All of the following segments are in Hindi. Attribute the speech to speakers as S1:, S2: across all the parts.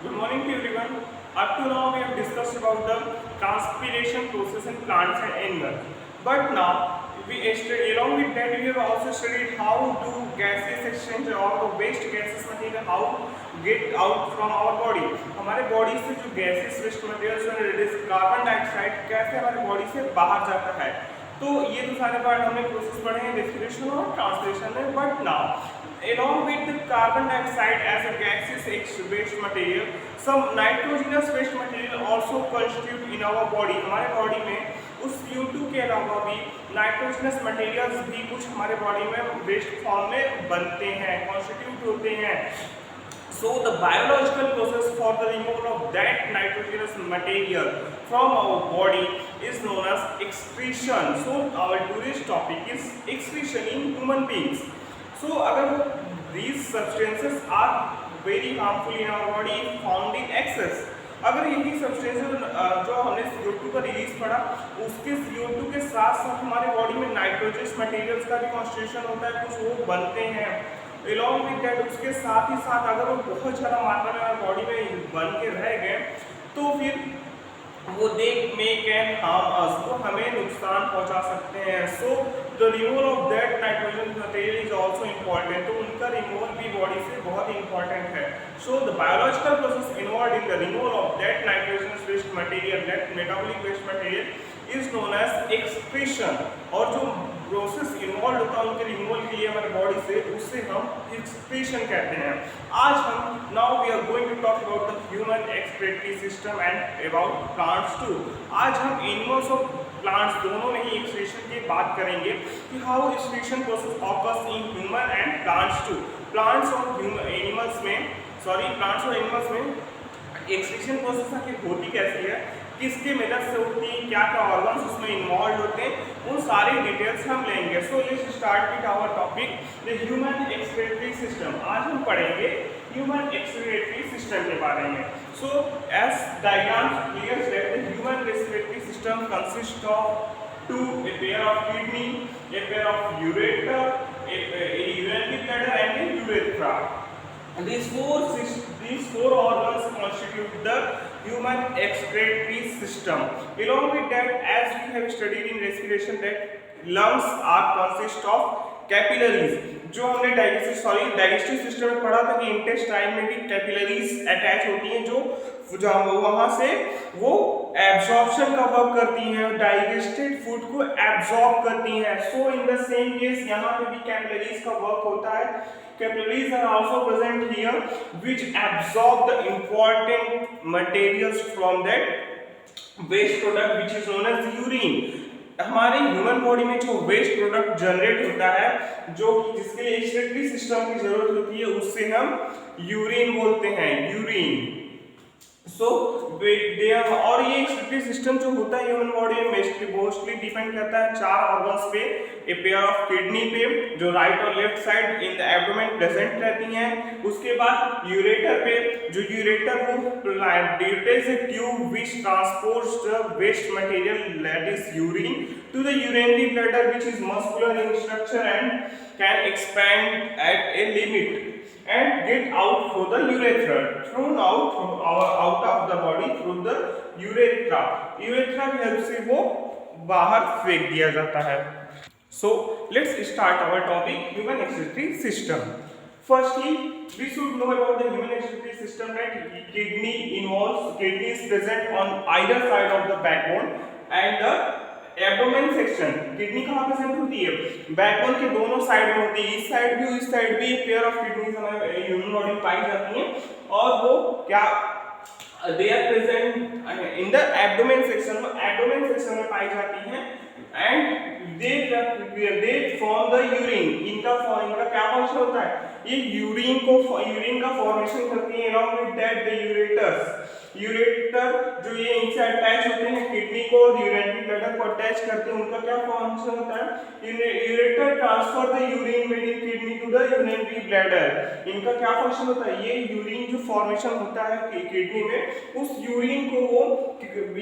S1: Good morning to everyone. Up to now we have discussed about the transpiration process in plants and animals. But now we study along with that we have also studied how do gases exchange or the waste gases material how get out from our body. हमारे बॉडी से जो gases waste material carbon dioxide कैसे हमारे बॉडी से बाहर जाता है. तो ये तो सारे पार्ट हमने प्रोसेस पढ़े हैं रेस्पिरेशन और ट्रांसलेशन में. But now along with the carbon dioxide as a gaseous waste material, some nitrogenous waste material also constitute in our body. हमारे बॉडी में उस CO2 के अलावा भी नाइट्रोजनस मटेरियल्स भी कुछ हमारे बॉडी में वेस्ट फॉर्म में बनते हैं, कॉन्स्टिट्यूट होते हैं. So the biological process for the removal of that nitrogenous material from our body is known as excretion. So our today's topic is excretion in human beings. So अगर these substances are very harmful in our body if found in excess. अगर यही सब्सटेंसेस जो हमने CO2 का रिलीज पड़ा उसके CO2 के साथ साथ हमारे बॉडी में नाइट्रोजनस मटेरियल्स का भी कॉन्स्टिट्यूशन होता है, कुछ वो बनते हैं. along with that उसके साथ ही साथ अगर वो बहुत ज़्यादा मात्रा में हमारे बॉडी में बन के रह गए तो फिर वो दे मे कैन हार्म अस, वो हमें नुकसान पहुंचा सकते हैं. So the removal of that nitrogen material is also important. तो उनका रिमूवल भी बॉडी से बहुत इंपॉर्टेंट है. So the biological process involve in the removal of that nitrogen waste material, that metabolic waste material is known as excretion. और जो प्रोसेस इन्वॉल्व होता है उनके रिमूवल के लिए हमारे बॉडी से, उससे हम एक्सक्रीशन कहते हैं. आज हम now we are going to talk about the human excretory system and about plants too. आज हम एनिमल्स और प्लांट्स दोनों में ही एक्सक्रीशन की बात करेंगे कि how excretion process occurs in human and plants too. Plants और एनिमल्स में एक्सक्रीशन प्रोसेस आखिर होती कैसी है, किसके मेथड से होती है, क्या क्या ऑर्गन्स उसमें इन्वॉल्व होते हैं, उन सारी डिटेल्स हम लेंगे. So let's start with our topic the human excretory system. आज हम पढ़ेंगे ह्यूमन एक्सक्रीटरी सिस्टम के बारे में. So as diagram clears that the human respiratory system consist of two, a pair of kidney, a pair of ureter, a urinary bladder and a urethra. These four organs constitute the human excretory system. Along with that, as we have studied in respiration, that lungs are consist of capillaries. जो हमने डाइजेस्टिव सिस्टम में पढ़ा था कि इंटेस्टाइन में भी कैपिलरीज अटैच होती हैं जो वहां से वो एब्जॉर्प्शन का वर्क करती हैं, डाइजेस्टेड फूड को एब्जॉर्ब करती हैं. सो इन द सेम केस यहाँ पे भी कैपिलरीज का वर्क होता है. Capillaries are also present here which absorb the important materials from that waste product which is known as urine. हमारे ह्यूमन बॉडी में जो वेस्ट प्रोडक्ट जनरेट होता है जो जिसके लिए एक्सक्रीटरी सिस्टम की जरूरत होती है उससे हम यूरिन बोलते हैं, यूरिन. सो और ये एक्सक्रीटरी सिस्टम जो होता है ह्यूमन बॉडी में मोस्टली डिपेंड करता है चार ऑर्गन्स पे. ए पेयर ऑफ किडनी पे जो राइट और left side in the abdomen present रहती हैं. उसके बाद यूरेटर पे जो यूरेटर वो is a tube which transports the waste material that is urine to the urinary bladder which is muscular in structure and can expand at a limit and get out through the urethra, thrown out of the body through the urethra. Urethra की हेल्प से वो बाहर फेंक दिया जाता है. So let's start our topic human excretory system. Firstly, we should know about the human excretory system that kidney is present on either side of the backbone and the abdomen section. Kidney कहाँ प्रेजेंट होती है? बैकबोन के दोनों साइड में होती है. इस साइड भी पेयर ऑफ किडनीज हमारे ह्यूमन बॉडी में पाई जाती हैं और वो क्या they are present in the abdomen section. Abdomen section में पाई जाती हैं and they form the urine. इनका क्या फंक्शन होता है? ये यूरिन का फॉर्मेशन करती है. along with that the ureter जो ये इनसे अटैच होते हैं किडनी को और यूरिनरी ब्लैडर को अटैच करते हैं. उनका क्या फंक्शन होता है? Ureter transfer the urine between kidney to the urinary bladder. इनका क्या फंक्शन होता है? ये यूरिन जो फॉर्मेशन होता है किडनी में उस यूरिन को वो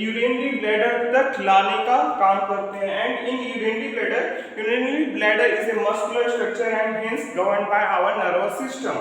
S1: यूरिनरी ब्लैडर तक लाने का काम करते हैं. And in urinary bladder is a muscular structure and hence governed by our nervous system.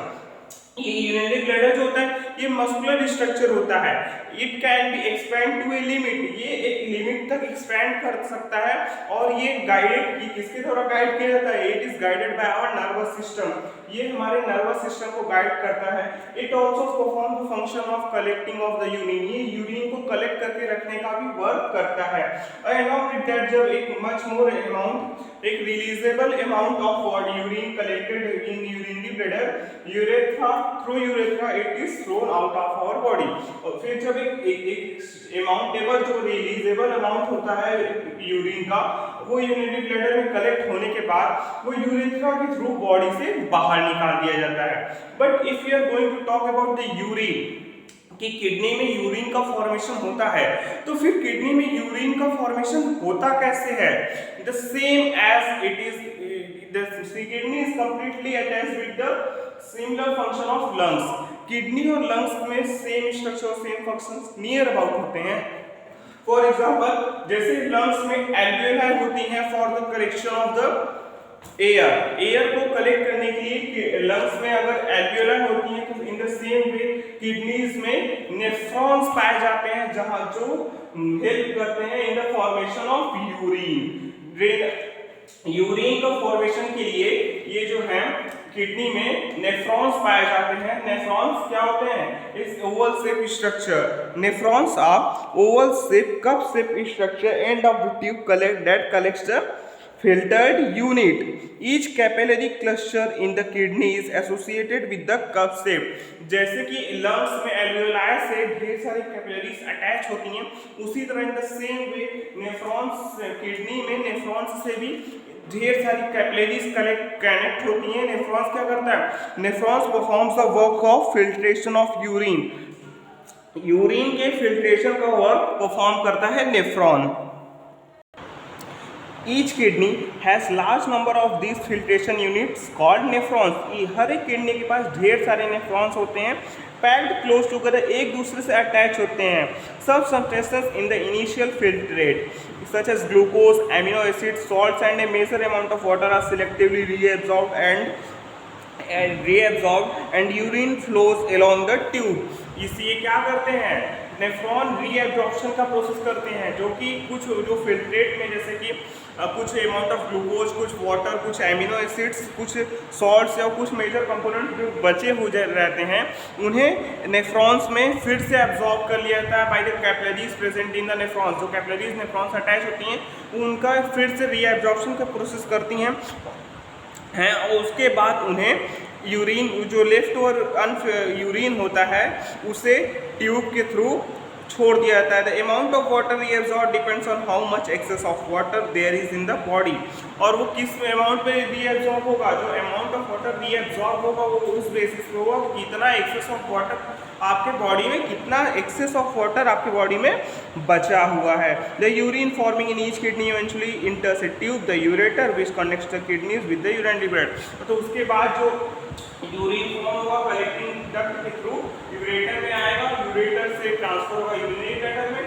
S1: ये यूरिनरी ब्लैडर जो होता है ये मस्कुलर स्ट्रक्चर होता है। It can be expand to a limit, ये एक लिमिट तक एक्सपेंड कर सकता है और ये गाइडेड, किसके द्वारा गाइड किया जाता है? It is guided by our nervous system, ये हमारे नर्वस सिस्टम को गाइड करता है। It also perform the function of collecting of the urine, ये यूरिन को कलेक्ट करके रखने का भी वर्क करता है। अलॉन्ग विद दैट जब एक मच मोर अमाउंट, एक releasable amount of urine collected in urinary bladder, urethra, through urethra it is thrown out of our body. और फिर जब एक अमाउंटेबल जो रिलीजेबल अमाउंट होता है यूरिन का, वो यूरिनरी ब्लैडर में कलेक्ट होने के बाद वो यूरेथ्रा के थ्रू बॉडी से बाहर निकाल दिया जाता है। But if you are going to talk about the urine, कि किडनी में यूरिन का फॉर्मेशन होता है, तो फिर किडनी में यूरिन का फॉर्मेशन होता कैसे है? The same as it is, the kidney is completely attached with the similar function of lungs. Kidney और लंग्स में same structure, same functions near about होते हैं। फॉर एग्जांपल, जैसे लंग्स में एल्वियोलाई होती हैं for the collection of the air को कलेक्ट करने के लिए लंग्स में अगर एल्वियोलाई होती है, तो in the same way kidneys में नेफ्रॉन्स पाए जाते हैं जहां जो हेल्प करते हैं in the formation of urine. Urine का फॉर्मेशन के लिए ये जो है किडनी में नेफ्रॉन्स पाए जाते हैं। नेफ्रॉन्स क्या होते हैं? इस oval shape structure, nephrons are oval shape cup shape structure end of the tube collects the filtered unit. Each capillary cluster in the kidney is associated with the cup shape. जैसे कि लंग्स में एल्वियोलाई से ढेर सारी कैपिलरीज अटैच होती हैं, उसी तरह in the same way nephrons, kidney में नेफ्रॉन्स से भी ढेर सारी कैपिलरीज कनेक्ट होती हैं। नेफ्रॉन्स क्या करता है? Nephrons performs the work of filtration of urine. Urine के फिल्ट्रेशन का वर्क परफॉर्म करता है nephron. Each kidney has large number of these filtration units called nephrons. हर एक किडनी के पास ढेर सारे नेफ्रॉन्स होते हैं, पैक्ड क्लोज टुगेदर, एक दूसरे से अटैच होते हैं। सब substances in the initial filtrate such as glucose, amino acids, salts and a measure amount of water are selectively reabsorbed and urine flows along the tube. इसलिए क्या करते हैं? नेफ्रॉन रीएब्जॉर्प्शन का प्रोसेस करते हैं, जो कि कुछ जो फिल्ट्रेट में जैसे कि कुछ अमाउंट ऑफ ग्लूकोज, कुछ वाटर, कुछ एमिनो एसिड्स, कुछ सॉल्ट्स या कुछ मेजर कंपोनेंट जो बचे हुए रहते हैं, उन्हें नेफ्रॉन्स में फिर से एब्जॉर्ब कर लिया जाता है by the capillaries present in the nephrons. जो कैपिलरीज नेफ्रॉन्स अटैच होती हैं, उनका फिर से रीएब्जॉर्प्शन का प्रोसेस करती हैं और उसके बाद उन्हें यूरिन, जो लेफ्ट ओवर यूरिन होता है, उसे ट्यूब के थ्रू छोड़ दिया जाता है। The amount of water reabsorb depends on how much excess of water there is in the body. और वो किस अमाउंट पे रीएब्सॉर्ब होगा? जो अमाउंट ऑफ वाटर रीएब्सॉर्ब होगा वो उस बेसिस पे होगा कितना एक्सेस ऑफ वाटर आपके बॉडी में, कितना एक्सेस ऑफ वाटर आपके बॉडी में बचा हुआ है। The urine forming in each kidney eventually इंटर्स A tube the ureter which connects the kidneys with the urinary blood. तो उसके बाद जो यूरिन फॉर्म होगा कलेक्टिंग डक्ट के थ्रू यूरेटर में आएगा, यूरेटर से ट्रांसफर होगा यूरिनरी ब्लैडर में।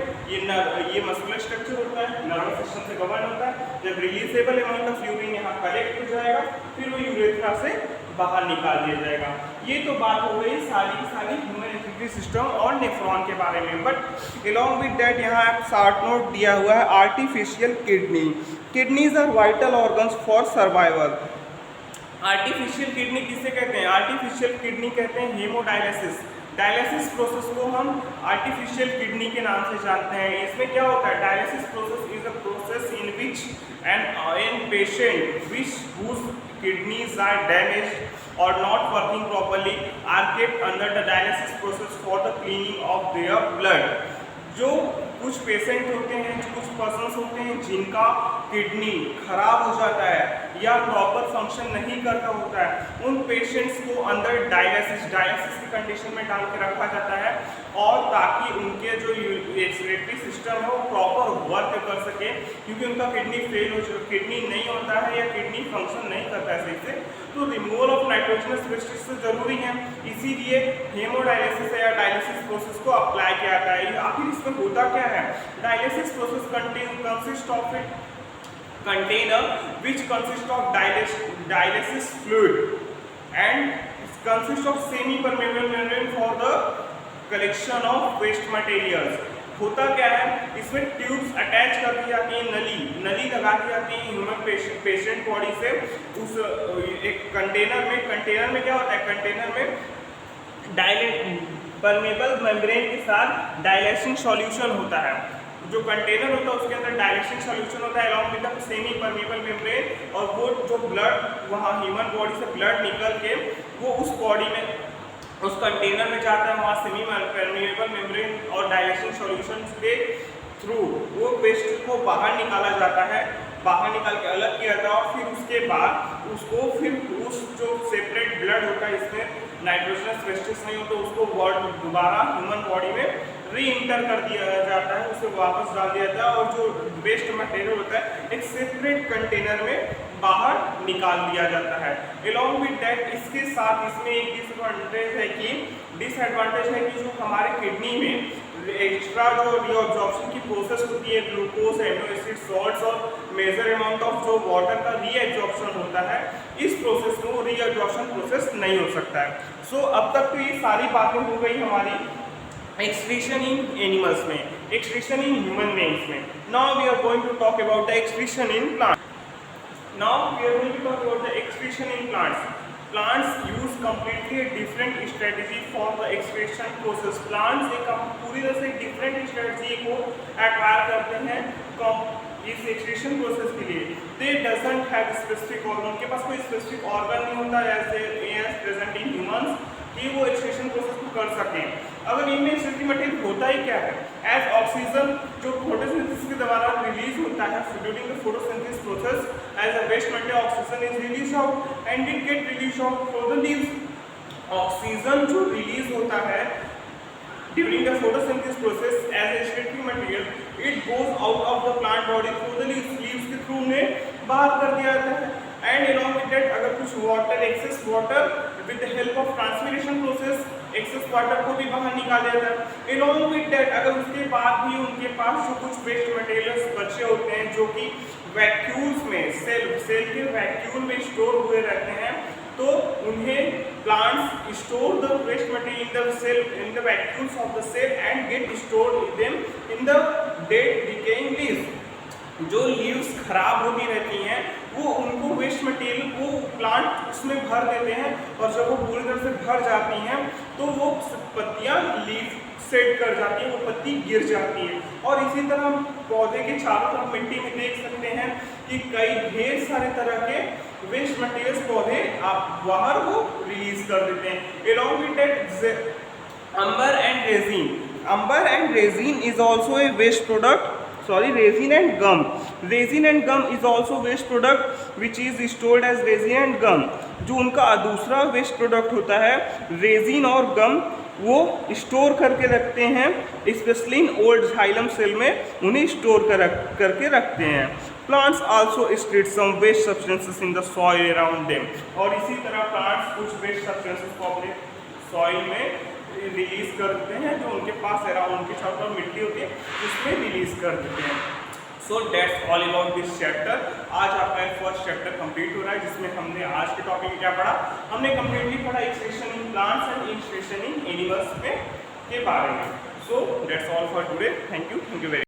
S1: ये मस्कुलर स्ट्रक्चर होता है, नर्वस सिस्टम से गवर्न होता है। जब रिलीजेबल अमाउंट ऑफ यूरिन यहाँ कलेक्ट हो जाएगा, फिर वो यूरेथ्रा से बाहर निकाल दिया जाएगा। ये तो बात हो गई सारी की सारी ह्यूमन रेस्पिरेटरी सिस्टम और नेफ्रॉन के बारे में। बट अलॉन्ग विद डैट यहाँ एक शॉर्ट नोट दिया हुआ है artificial kidney. Kidneys are vital organs for survival. Artificial kidney किसे कहते हैं? आर्टिफिशियल किडनी कहते हैं हेमोडायलिसिस। डायलिसिस प्रोसेस को हम आर्टिफिशियल किडनी के नाम से जानते हैं। इसमें क्या होता है? Dialysis process is a process in which an patient which whose kidneys are damaged or not working properly are kept under the dialysis process for the cleaning of their blood. जो कुछ पेशेंट होते हैं, कुछ पर्सन्स होते हैं जिनका किडनी खराब हो जाता है या प्रॉपर फंक्शन नहीं करता होता है, उन पेशेंट्स को अंदर डायलिसिस की कंडीशन में डाल के रखा जाता है और ताकि उनके जो रेस्पिरेटरी सिस्टम है वो प्रॉपर वर्क कर सके, क्योंकि उनका किडनी नहीं होता है या किडनी फंक्शन नहीं करता है सही से। तो रिमूवल ऑफ नाइट्रोजनस वेस्टेज जरूरी है, इसीलिए हेमोडायलिसिस या डायलिसिस प्रोसेस को अप्लाई किया जाता है। आखिर इसमें होता क्या है? Dialysis process consist of which consist of dialysis fluid and consist of semi-permeable membrane for the collection of waste materials. होता क्या है, इसमें ट्यूब्स अटैच कर दी जाती है, नली लगा दी जाती है ह्यूमन पेशेंट बॉडी से उस एक कंटेनर में क्या होता है, कंटेनर में परमेबल मेम्ब्रेन के साथ डाइलेशन सॉल्यूशन होता है। जो कंटेनर होता है उसके अंदर डाइलेशन सॉल्यूशन होता है along with the semi permeable membrane, और वो जो ब्लड वहाँ ह्यूमन बॉडी से ब्लड निकल के वो उस बॉडी में उस कंटेनर में जाता है, वहाँ सेमी परमेबल मेम्ब्रेन और डाइलेशन सॉल्यूशन के थ्रू वो वेस्ट को बाहर निकाला जाता है, बाहर निकाल के अलग किया जाता है, और फिर उसके बाद उसको फिर उस जो सेपरेट ब्लड होता है इसमें नाइट्रोजनस वेस्टेज नहीं होता, उसको दोबारा ह्यूमन बॉडी में री इंटर कर दिया जाता है, उसे वापस डाल दिया जाता है, और जो वेस्ट मटेरियल होता है एक सेपरेट कंटेनर में बाहर निकाल दिया जाता है। अलॉन्ग विद दैट इसके साथ इसमें एक डिसएडवांटेज है कि जो हमारे किडनी में एक्स्ट्रा जो रीअब्जॉर्प्शन की प्रोसेस होती है, ग्लूकोज, एमिनो एसिड, सॉल्ट्स और मेजर अमाउंट ऑफ जो वाटर का रीअब्जॉर्प्शन होता है, इस प्रोसेस में वो रीअब्जॉर्प्शन प्रोसेस नहीं हो सकता है। सो अब तक तो ये सारी बातें हो गई हमारी एक्सक्रीशन इन एनिमल्स में, एक्सक्रीशन इन ह्यूमन बीइंग्स में। Now we are going to talk about the excretion in plant. Now we are going to talk about the excretion in plants. Plants use completely a different strategy for the excretion process. Plants एक पूरी तरह से different strategy को acquire करते हैं इस एक्सक्रीशन प्रोसेस के लिए। They doesn't have specific organ, उनके पास कोई specific organ नहीं होता as present in humans कि वो एक्सक्रीशन प्रोसेस को कर सकें। अगर इनमें एक्सक्रीटरी मटेरियल होता ही क्या है, एज ऑक्सीजन जो फोटोसिंथेसिस के द्वारा रिलीज होता है during the photosynthesis process, as a waste material oxygen is release out and it get release out from the leaves. Oxygen जो रिलीज होता है during the photosynthesis process as a excretory material, it goes out of the plant body through the leaves के थ्रू में बाहर कर दिया जाता है। एंड अलॉन्ग विद दैट अगर कुछ water, excess water with the help of transpiration process excess water को भी बाहर निकाला जाता है। अलॉन्ग विद दैट अगर उसके बाद भी उनके पास जो कुछ वेस्ट मटेरियल्स बचे होते हैं जो कि वैक्यूल्स में सेल के वैक्यूल में स्टोर हुए रहते हैं, तो उन्हें plants store the waste material in the cell in the vacuoles of the cell and get stored them in the dead decaying leaves. जो लीव्स खराब होती रहती हैं वो उनको वेस्ट मटेरियल को प्लांट उसमें भर देते हैं, और जब वो पूरी तरह से भर जाती हैं तो वो पत्तियां लीव सेट कर जाती है, वो पत्ती गिर जाती है। और इसी तरह हम पौधे के चारों तरफ मिट्टी में देख सकते हैं कि कई ढेर सारे तरह के वेस्ट मटेरियल्स पौधे आप बाहर वो रिलीज कर देते हैं। Along with that amber and resin is also a waste product. Resin and gum. Resin and gum is also waste product which is stored as resin and gum. जो उनका दूसरा वेस्ट प्रोडक्ट होता है रेजिन और गम, वो स्टोर करके रखते हैं, specially in old xylem cell में उन्हें स्टोर करके रखते हैं। Plants also excrete some waste substances in the soil around them. और इसी तरह प्लांट्स कुछ वेस्ट सब्सटेंसेस को अपने सॉइल में रिलीज कर देते हैं, जो उनके पास अराउंड उनके चारों तरफ मिट्टी होती है उसमें रिलीज कर देते हैं। So that's all about this chapter. आज आपका फर्स्ट चैप्टर कंप्लीट हो रहा है जिसमें हमने आज के टॉपिक में क्या पढ़ा, हमने कंप्लीटली पढ़ा excretion in plants and excretion in animals में के बारे में। So that's all for today. Thank you very